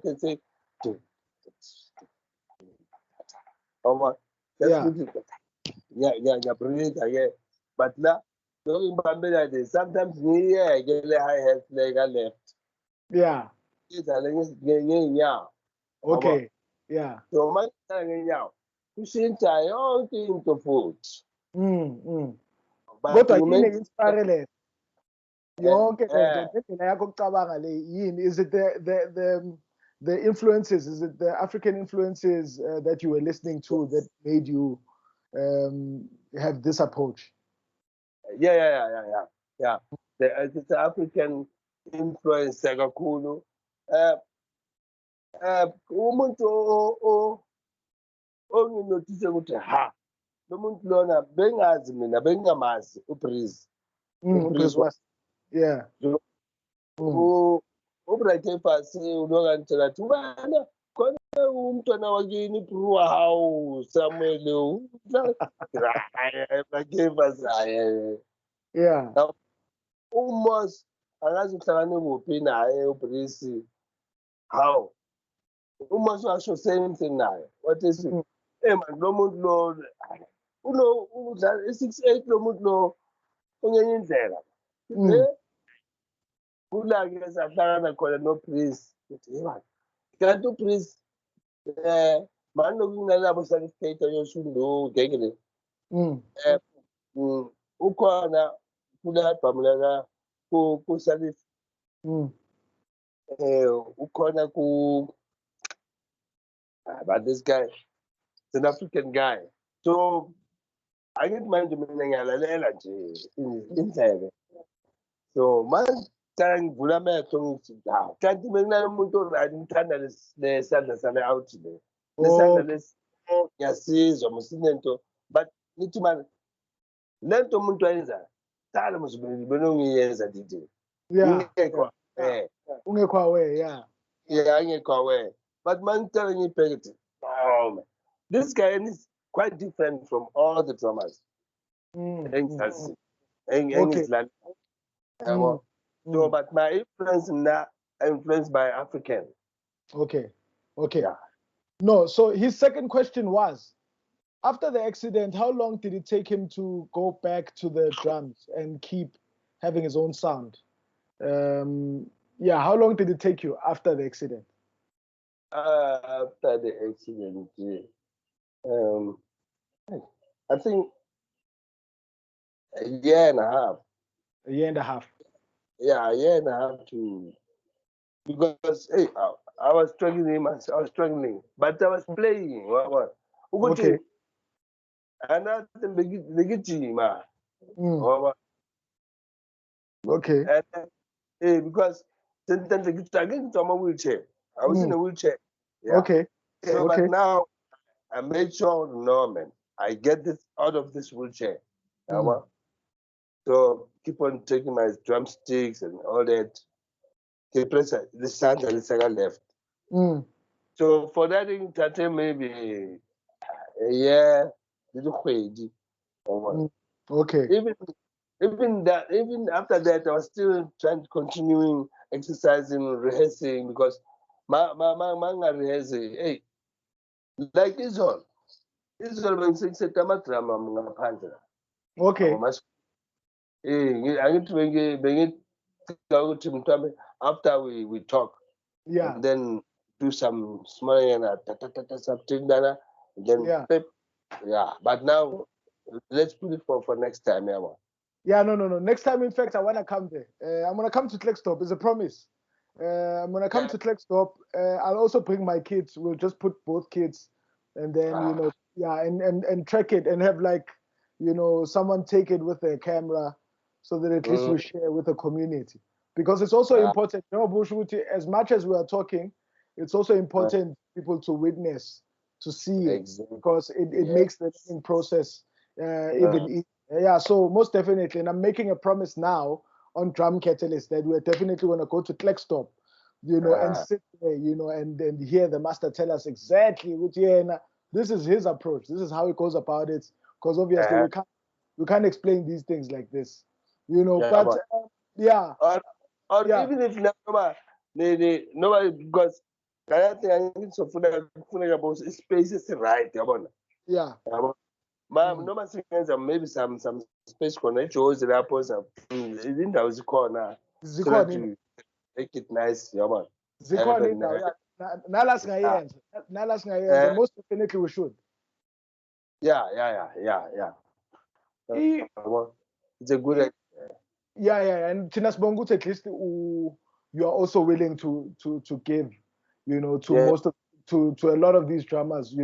can say, yeah, breathe again. But now, sometimes I get a high health leg left. Yeah. Okay. Yeah. So my thing now, pushing all into food. But I think inspire yonke lento yakho kucabanga le yini? Is it the influences? Is it the African influences that you were listening to that made you have this approach? Yeah. The African influence kakhulu. Umuntu onginothise ukuthi lo muntu lona bengazi mina bengingamazi uBreeze. uBreeze was, yeah. uBright Phasi unokantshela athi ubana khona umntwana wakini Brewer hawu Samuel Bright Phasi yeah. uMos akazi uhlangane kuphi naye uBreeze hawu uMos washo same thing naye what is it man lo muntu lo udlala i68 lo muntu lo ongenye indlela kula-ke sahlangana khona noBreeze uthi yeba kanti uBreeze manje nokunalabo certificate yosundu ngeke le ukhona kula album laka ku Salif ukhona but this guy is an African guy so angithi manje mina ngiyalalela nje indlebe so manje ngivula amehlo ngithi hawu kanti mina umuntu orayithi ngithanda lesandla sale out le lesandla lesi ngiyasizwa musinento but ngithi manje lento umuntu wayenza qala muzibili benongiyenza didi ungekho ungekho aware yeah ngekho aware but man telling you Peggy oh man this guy is quite different from all the drummers so but my influence now influenced by African okay yeah. No, so his second question was, after the accident, how long did it take him to go back to the drums and keep having his own sound? How long did it take you after the accident? After the accident, I think a year and a half. A year and a half. Yeah, a year and a half to because hey, I was struggling, but I was playing. Okay. And that's the beginning, okay. And because sometimes I get into my wheelchair. I was in a wheelchair. Yeah. Okay. So, but now I made sure, no, man, I get this out of this wheelchair. So keep on taking my drumsticks and all that. The sound that left. So for that thing, maybe a year, okay. Even after that, I was still trying to continuing exercising, rehearsing because my rehearsing. Hey, like Israel when six drama ngaphandle. Okay. After we talk, and then do some small something and then But now let's put it for next time, no. Next time, in fact, I wanna come there. I'm gonna come to Kleckstop. It's a promise. I'm gonna come to Kleckstop. I'll also bring my kids. We'll just put both kids, and then and track it and have someone take it with their camera, so that at least we share with the community. Because it's also important. As much as we are talking, it's also important people to witness, to see it, because it makes the learning process even easier. So most definitely, and I'm making a promise now on Drum Catalyst that we're definitely going to go to Kleckstop, and sit there, and hear the master tell us exactly what this is his approach. This is how he goes about it. Because obviously we can't explain these things like this, But or even if nobody because I think I need to funeka about space is right, noma singenza maybe some space khona eJozi lapho izindawo zikhona to make it nice yabona zikhona indawo nala singayenza most definitely we should. Yeah. It's a good idea. And thina sibonga ukuthi at least you are also willing to give, to most of to a lot of these drummers,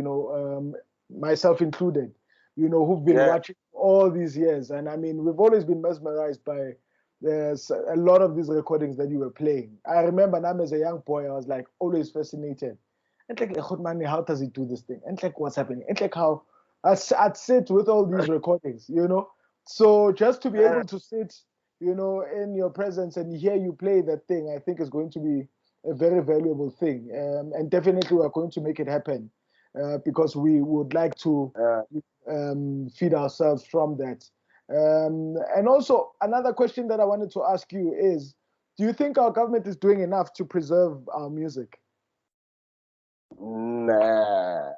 myself included, who've been watching all these years. And I mean, we've always been mesmerized by a lot of these recordings that you were playing. I remember now as a young boy, I was like always fascinated. And like, man, how does he do this thing? And like, what's happening? And like how I'd sit with all these recordings, you know. So just to be able to sit, you know, in your presence and hear you play that thing, I think is going to be a very valuable thing. And definitely we're going to make it happen because we would like to feed ourselves from that. And also, another question that I wanted to ask you is, do you think our government is doing enough to preserve our music? Nah.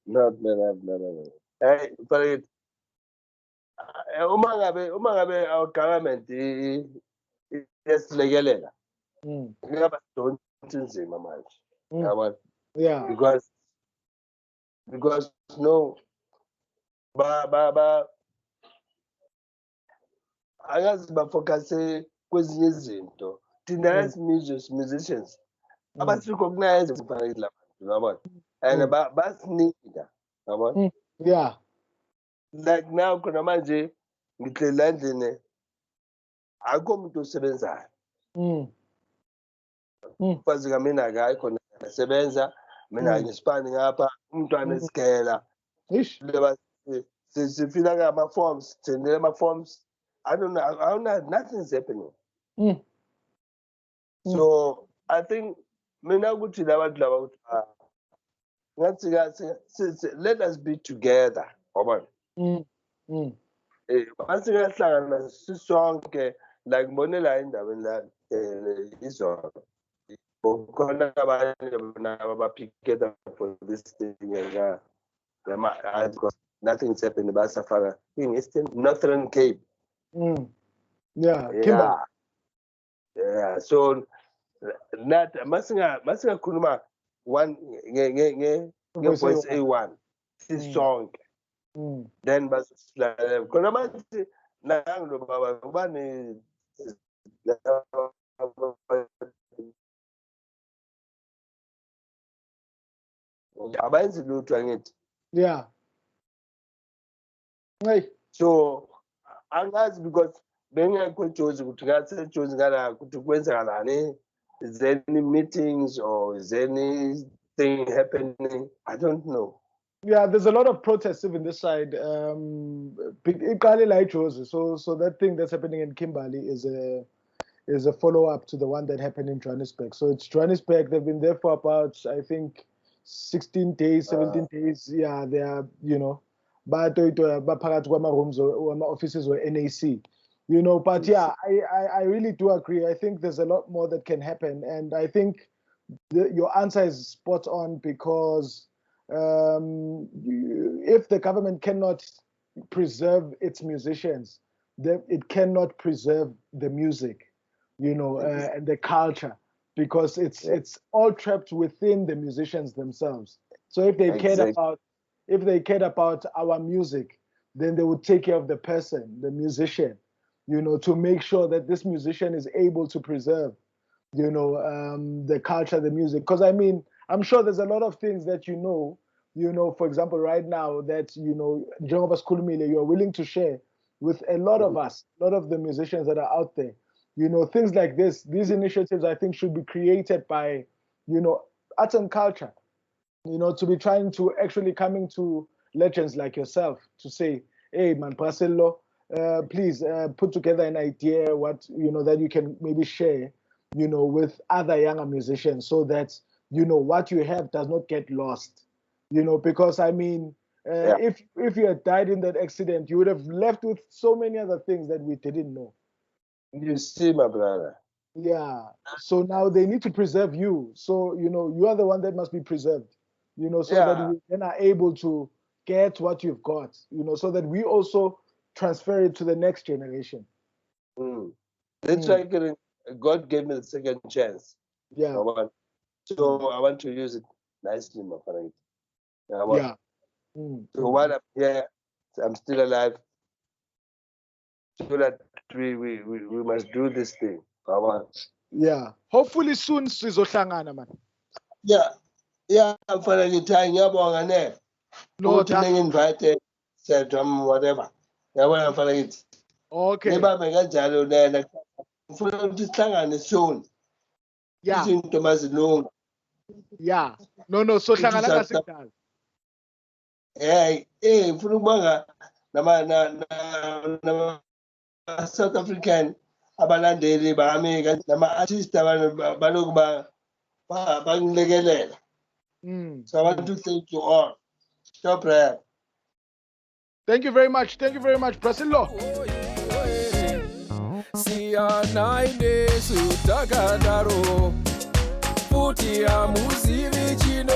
No. Hey, but uma ngabe our government iyasilekelela ngaba donke inzima manje. Yabona? Yeah. Because no ba angazi bafocuse kwezinye izinto. Thina as musicians abasi-recognize kufanele la bantu, yabona? And basinika, yabona? Yeah. Like now khona manje ngihleli la endlini akukho umuntu osebenzayo. Mfazi kamina-ke hayi khona ngiyasebenza mina ngisipani ngapha umntwana esigela sifila ngama-forms sithendele ama-forms. I don't know, nothing's happening. So I think mina ukuthi labantu laba ukuthi ngathi let us be together, yabona? Mase siyahlangana sisonke like ngibone la endaweni la izolo khona abanye bona abaphiketa for this thing because nothing's happening basafaka in Eastern Northern Cape. Yeah. So not masingakhuluma one nge-voice A1 sisonke. Then basisilalela khona manje nangu baba ubani abenzi lutho angithi. Yeah. Hey. So angazi because bengekho eJozi ukuthi ngathi eJozi ngala ukuthi kwenzakalani. Is there any meetings or is there anything happening? I don't know. Yeah, there's a lot of protests even this side. So that thing that's happening in Kimberley is a follow-up to the one that happened in Johannesburg. So it's Johannesburg. They've been there for about, I think, 16 days, 17 days. Yeah, they are, you know, but rooms or offices were NAC, you know. But yeah, I really do agree. I think there's a lot more that can happen, and I think your answer is spot on because if the government cannot preserve its musicians, then it cannot preserve the music, you know, and the culture, because it's all trapped within the musicians themselves. So if they cared about our music, then they would take care of the person, the musician, you know, to make sure that this musician is able to preserve, you know, the culture, the music. Because I mean, I'm sure there's a lot of things that you know, for example, right now that, you know, Jehovah's Kulumile, you're willing to share with a lot of us, a lot of the musicians that are out there. You know, things like this, these initiatives, I think, should be created by, you know, arts and culture, you know, to be trying to actually coming to legends like yourself to say, hey, man, Sello, please put together an idea, what, you know, that you can maybe share, you know, with other younger musicians so that, you know, what you have does not get lost, you know, because I mean, if you had died in that accident, you would have left with so many other things that we didn't know. You see, my brother. Yeah. So now they need to preserve you. So, you know, you are the one that must be preserved, you know, so that we then are able to get what you've got, you know, so that we also transfer it to the next generation. That's like God gave me the second chance. Yeah. So I want to use it nicely, my friend. Yeah. So while I'm here, I'm still alive. So that we must do this thing. Yeah. Hopefully soon sizohlangana man. Yeah, mfana ngithi ngiyabonga ne. Ukuthi ningi-invite whatever. Yabona mfana ngithi. Okay. Ngibambe kanjalo nena. Ngifuna ukuthi sihlangane soon. Yeah. Izinto mazilunga. Yeah. No, sohlangana ngasikudala. ngifuna ukubanga nama South African abalandeli bami nama-artist balokhu bangilekelela. So I want to thank you all. Stop rap. Thank you very much. Thank you very much, Sello. Siyanaine sutakadaro futi amuzivi chino